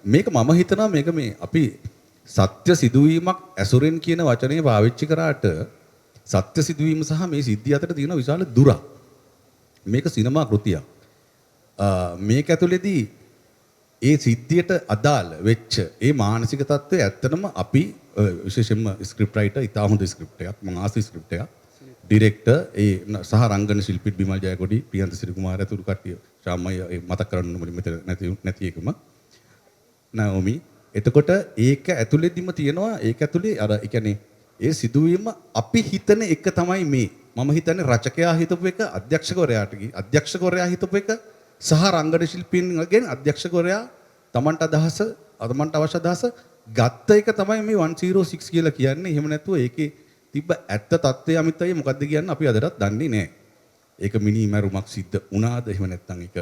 මේක මම හිතනවා මේක මේ අපි සත්‍ය සිදුවීමක් ඇසුරෙන් කියන වචනේ පාවිච්චි කරාට සත්‍ය සිදුවීම සහ මේ සිද්ධිය අතර තියෙන විශාල දුරක්. මේක සිනමා කෘතියක්. මේක ඇතුළේදී ඒ සිද්ධියට අදාළ වෙච්ච ඒ මානසික තත්ත්වය ඇත්තටම අපි විශේෂයෙන්ම ස්ක්‍රිප්ට් රයිටර් ඉතා හොඳ ස්ක්‍රිප්ට් එකක් මම ආස ස්ක්‍රිප්ට් එකක් ඩිරෙක්ටර් ඒ සහ රංගන ශිල්පී බිමල් ජයකොඩි ප්‍රියන්ත සිරිකුමාර ඇතුළු කට්ටිය ශාමයි මතක් කරන්න ඕනේ මෙතන නැති එකම නවමි එතකොට ඒක ඇතුළේදීම තියෙනවා ඒක ඇතුළේ අර ඒ කියන්නේ ඒ සිදුවීම අපි හිතන එක තමයි මේ මම හිතන්නේ රචකයා හිතපු එක අධ්‍යක්ෂකවරයා හිතපු එක සහ රංගන ශිල්පීන්ගෙන් අධ්‍යක්ෂකවරයා තමන්ට අවශ්‍ය අදහස ගත්ත එක තමයි මේ 106 කියලා කියන්නේ. එහෙම නැතුව ඒකේ තිබ්බ ඇත්ත తත්වය අමිතයි මොකද්ද කියන්නේ අපි අදටත් දන්නේ නැහැ. ඒක මිනිමරුමක් සිද්ධ වුණාද එහෙම නැත්නම් ඒක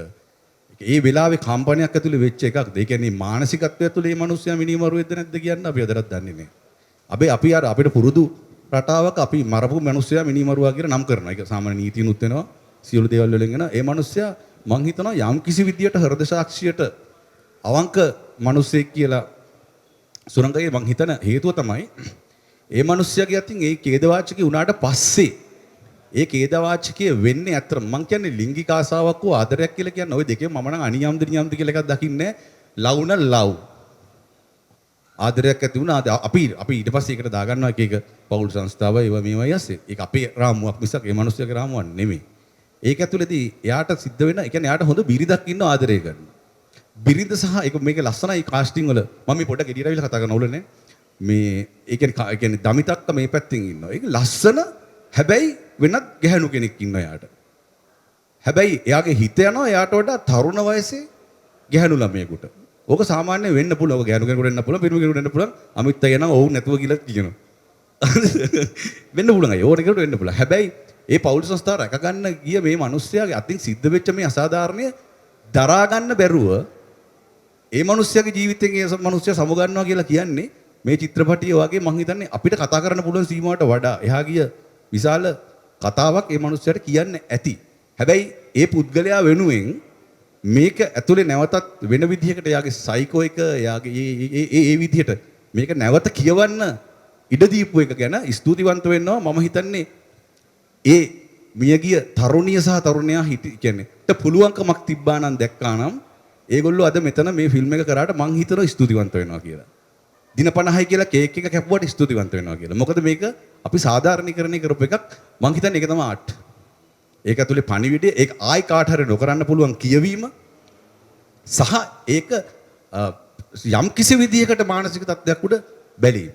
ඒ වෙලාවේ කම්පනයක් ඇතුලේ වෙච්ච එකක්ද? ඒ කියන්නේ මානසිකත්වය ඇතුලේ මේ මිනිස්සයා මිනිමරුවෙක්ද නැද්ද කියන්නේ අපි අදටත් දන්නේ නැහැ. අපි අර අපිට පුරුදු රටාවක අපි මරපු මිනිස්සයා මිනිමරුවා කියලා නම් කරනවා. ඒක සාමාන්‍ය නීතිනුත් වෙනවා. සියලු දේවල් වලින් එන ඒ මිනිස්සයා මං හිතනවා යම් කිසි විදියට හෘද සාක්ෂියට අවංක මිනිසෙක් කියලා සුරංගයේ මං හිතන හේතුව තමයි ඒ මිනිස්සයාගේ අතින් ඒ ඛේදවාචකේ උනාට පස්සේ ඒ ඛේදවාචකයේ වෙන්නේ අතර මං කියන්නේ ලිංගික ආසාවක් හෝ ආදරයක් කියලා කියන්නේ ওই දෙකේ මම නම් අනියම්ද නියම්ද කියලා එකක් දකින්නේ ලව් න ලව් ආදරයක් ඇති වුණා අපි ඊට පස්සේ ඒකට දාගන්නවා එක පෞල් සංස්ථාව ඒවා මේවා යස්සේ ඒක අපේ රාමුවක් මිසක් ඒ මිනිස්සයාගේ රාමුවක් නෙමෙයි ඒක ඇතුළේදී එයාට සිද්ධ වෙන ඒ කියන්නේ එයාට හොඳ බිරිඳක් ඉන්න ආදරය කරන බිරිඳ සහ ඒක මේක ලස්සනයි කාස්ටිං වල මම මේ පොඩ්ඩක් එඩියට අවිලා කතා කරන ඕලනේ මේ ඒ කියන්නේ දමිතක්ක මේ පැත්තෙන් ඉන්නවා ඒක ලස්සන හැබැයි වෙනත් ගැහණු කෙනෙක් ඉන්නවා එයාට හැබැයි එයාගේ හිත යනවා එයාට වඩා තරුණ වයසේ ගැහණු ළමයෙකුට ඕක සාමාන්‍ය වෙන්න පුළුවන් ඕක ගැහණු කෙනෙකුට වෙන්න පුළුවන් පිරිමි කෙනෙකුට වෙන්න පුළුවන් අමිත් අයනවා ඔව් නැතුව කියලා කියනවා වෙන්න පුළුවන් අය ඕන කෙනෙකුට වෙන්න පුළුවන් හැබැයි ඒ පෞල් සංස්ථාව රැක ගන්න ගිය මේ මිනිස්යාගේ අතින් සිද්ධ වෙච්ච මේ අසාධාරණය දරා ගන්න බැරුව ඒ මිනිස්යාගේ ජීවිතයෙන් ඒ මිනිස්යා සමු ගන්නවා කියලා කියන්නේ මේ චිත්‍රපටිය වගේ මම හිතන්නේ අපිට කතා කරන්න පුළුවන් සීමාවට වඩා එහා ගිය විශාල කතාවක් ඒ මිනිස්යාට කියන්න ඇති. හැබැයි ඒ පුද්ගලයා වෙනුවෙන් මේක ඇතුලේ නැවතත් වෙන විදිහකට එයාගේ සයිකෝ එක එයාගේ ඒ විදිහට මේක නැවත කියවන්න ඉඩ දීපු එක ගැන ස්තුතිවන්ත වෙනවා මම හිතන්නේ ඒ මියගිය තරුණිය සහ තරුණයා කියන්නේ ට පුළුවන්කමක් තිබ්බා නම් දැක්කා නම් ඒගොල්ලෝ අද මෙතන මේ ෆිල්ම් එක කරාට මං හිතනවා ස්තුතිවන්ත වෙනවා කියලා. දින 50යි කියලා කේක් එක කැපුවට ස්තුතිවන්ත වෙනවා කියලා. මොකද මේක අපි සාධාරණීකරණය කරපු එකක් මං හිතන්නේ ඒක තමයි ආර්ට්. ඒක ඇතුලේ පණිවිඩය ඒක ආයි කාට හරි නොකරන්න පුළුවන් කියවීම සහ ඒක යම් කිසි විදියකට මානසික තත්ත්වයක් උඩ බැලීම.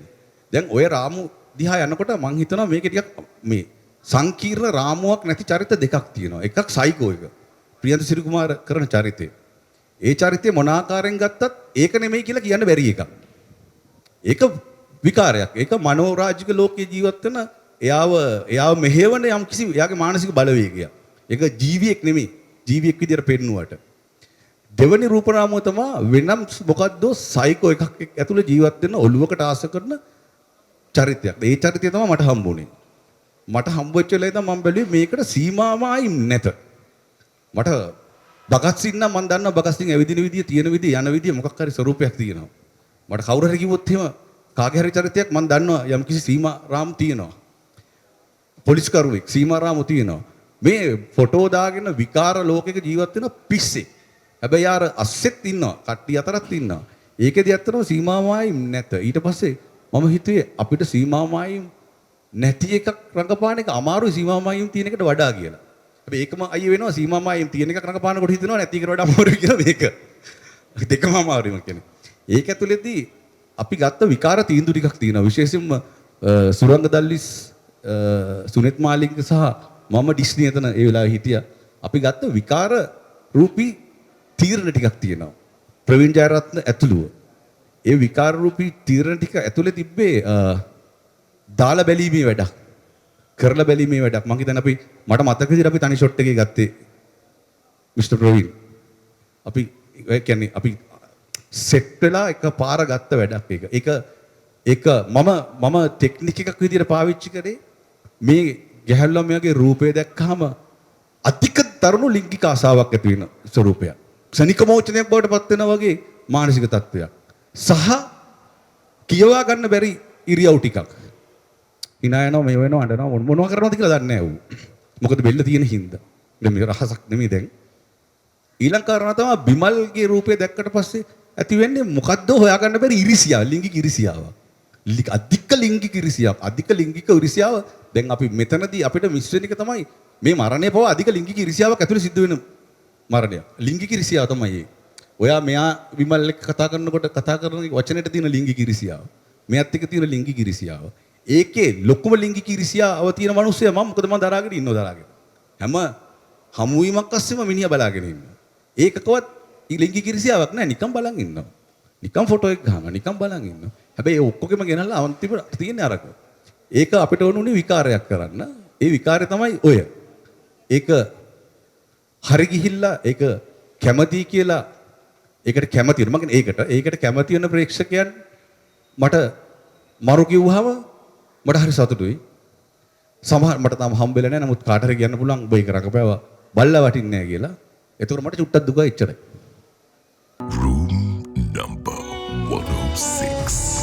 දැන් ඔය රාමු දිහා යනකොට මං හිතනවා මේක ටිකක් මේ සංකීර්ණ රාමුවක් නැති චරිත දෙකක් තියෙනවා. එකක් සයිකෝ එක. ප්‍රියන්ත සිරිකුමාර කරන චරිතය. ඒ චරිතය මොන ආකාරයෙන් ගත්තත් ඒක නෙමෙයි කියලා කියන්න බැරි එකක්. ඒක විකාරයක්. ඒක මනෝරාජික ලෝකයේ ජීවත් වෙන එයාව මෙහෙවන යම් කිසි එයාගේ මානසික බලවේගයක්. ඒක ජීවියෙක් නෙමෙයි. ජීවියෙක් විදියට පෙන්නුවට. දෙවනි රූපරාමුව තමයි වෙනම් මොකද්ද සයිකෝ එකක් ඇතුළේ ජීවත් වෙන ඔළුවකට ආස කරන චරිතයක්. ඒ චරිතය තමයි මට හම්බුනේ. මට හම්බෙච්ච වෙලාවේ තමයි මම බැලුවේ මේකට සීමාවයි නැත. මට බගත් සිං නම් මම දන්නවා බගත් සිං ඇවිදින විදිය තියෙන විදිය යන විදිය මොකක් හරි ස්වරූපයක් තියෙනවා. මට කවුරු හරි කිව්වොත් එහෙම කාගේ හරි චරිතයක් මම දන්නවා යම් කිසි සීමා රාම් තියෙනවා. පොලිස් කරුවෙක් සීමා රාමු තියෙනවා. මේ ෆොටෝ දාගෙන විකාර ලෝකයක ජීවත් වෙන පිස්සෙක්. හැබැයි යාර අස්සෙත් ඉන්නවා. කට්ටිය අතරත් ඉන්නවා. ඒකෙදි ඇත්තටම සීමාවයි නැත. ඊට පස්සේ මම හිතුවේ අපිට සීමාවයි නැති එකක් රඟපාන එක අමාරුයි සීමාමායිම් තියෙන එකට වඩා කියලා. හැබැයි ඒකම අයිය වෙනවා සීමාමායිම් තියෙන එකක් රඟපානකොට හිතෙනවා නැති එකට වඩා අමාරුයි කියලා මේක. දෙකම අමාරුයි මම කියන්නේ. ඒක ඇතුළේදී අපි ගත්ත විකාර තීන්දුව ටිකක් තියෙනවා. විශේෂයෙන්ම සුරංග දල්ලිස් සුනෙත් මාලිංග සහ මම ඩිස්නි එතන ඒ වෙලාවේ හිටියා. අපි ගත්ත විකාර රූපී තීරණ ටිකක් තියෙනවා. ප්‍රවීන් ජයරත්න ඇතුළුව. ඒ විකාර රූපී තීරණ ටික ඇතුලේ තිබ්බේ දාලා බැලීමේ වැඩක්. කරලා බැලීමේ වැඩක්. මම හිතන්නේ මට මතක විදිහට අපි තනි ෂොට් එකේ ගත්තේ මිස්ටර් ප්‍රවීන්. අපි ඒ කියන්නේ අපි සෙට් වෙලා එකපාර ගත්ත වැඩක් ඒක. ඒක මම ටෙක්නික් එකක් විදිහට පාවිච්චි කරේ මේ ගැහැණු ළමයාගේ රූපය දැක්කහම අධික තරුණ ලිංගික ආසාවක් ඇති වෙන ස්වරූපයක්. ක්ෂණික මෝචනයක් බවට පත් වෙනා වගේ මානසික තත්ත්වයක්. සහ කියවා ගන්න බැරි ඉරියව් ටිකක්. hina යනවා මේ වෙනවා අඬනවා මොනවා කරනවද කියලා දන්නේ නැහැ ඌ. මොකද බෙල්ල තියෙන හින්දා. දැන් මේ රහසක් නෙමෙයි දැන්. ඊළඟ කාරණා තමයි බිමල්ගේ රූපය දැක්කට පස්සේ ඇති වෙන්නේ මොකද්ද හොයාගන්න බැරි ඉරිසියාව, ලිංගික ඉරිසියාව. අධික ලිංගික ඉරිසියාව, අධික ලිංගික ඉරිසියාව දැන් අපි මෙතනදී අපිට මිස් වෙන එක තමයි මේ මරණය පවා අධික ලිංගික ඉරිසියාවක් ඇතුළේ සිද්ධ වෙන මරණය. ලිංගික ඉරිසියාව තමයි ඒ. ඔයා මෙයා විමල් එක්ක කතා කරනකොට කතා කරන වචනෙට තියෙන ලිංගික ඉරිසියාව. මෙයත් එක්ක තියෙන ලිංගික ඉරිසියාව. ඒකේ ලොකුම ලිංගික ඉරිසියාව තියෙන මිනිස්සයා මම මොකද මම දරාගෙන ඉන්නව දරාගෙන. හැම හමුවීමක් අස්සෙම මිනිහා බලාගෙන ඉන්නවා. ඒකකවත් ලිංගික ඉරිසියාවක් නැහැ නිකන් බලන් ඉන්නවා. නිකන් ෆොටෝ එක ගහනවා නිකන් බලන් ඉන්නවා. හැබැයි ඒ ඔක්කොගෙම ගෙනල්ලා අන්තිම තියෙන්නේ අරක. ඒක අපිට ඕනුනේ විකාරයක් කරන්න. ඒ විකාරය තමයි ඔය. ඒක හරි ගිහිල්ලා ඒක කැමති කියලා ඒකට කැමති වෙන මම ඒකට කැමති වෙන ප්‍රේක්ෂකයන් මට මරු කිව්වහම මට හරි සතුටුයි. සමහර මට තාම හම්බෙලා නැහැ නමුත් කාට හරි කියන්න පුළුවන් ඔබ ඒක රකපෑවා බල්ලා වටින්නේ නැහැ කියලා. එතකොට මට චුට්ටක් දුකයි එච්චරයි. Room number 106.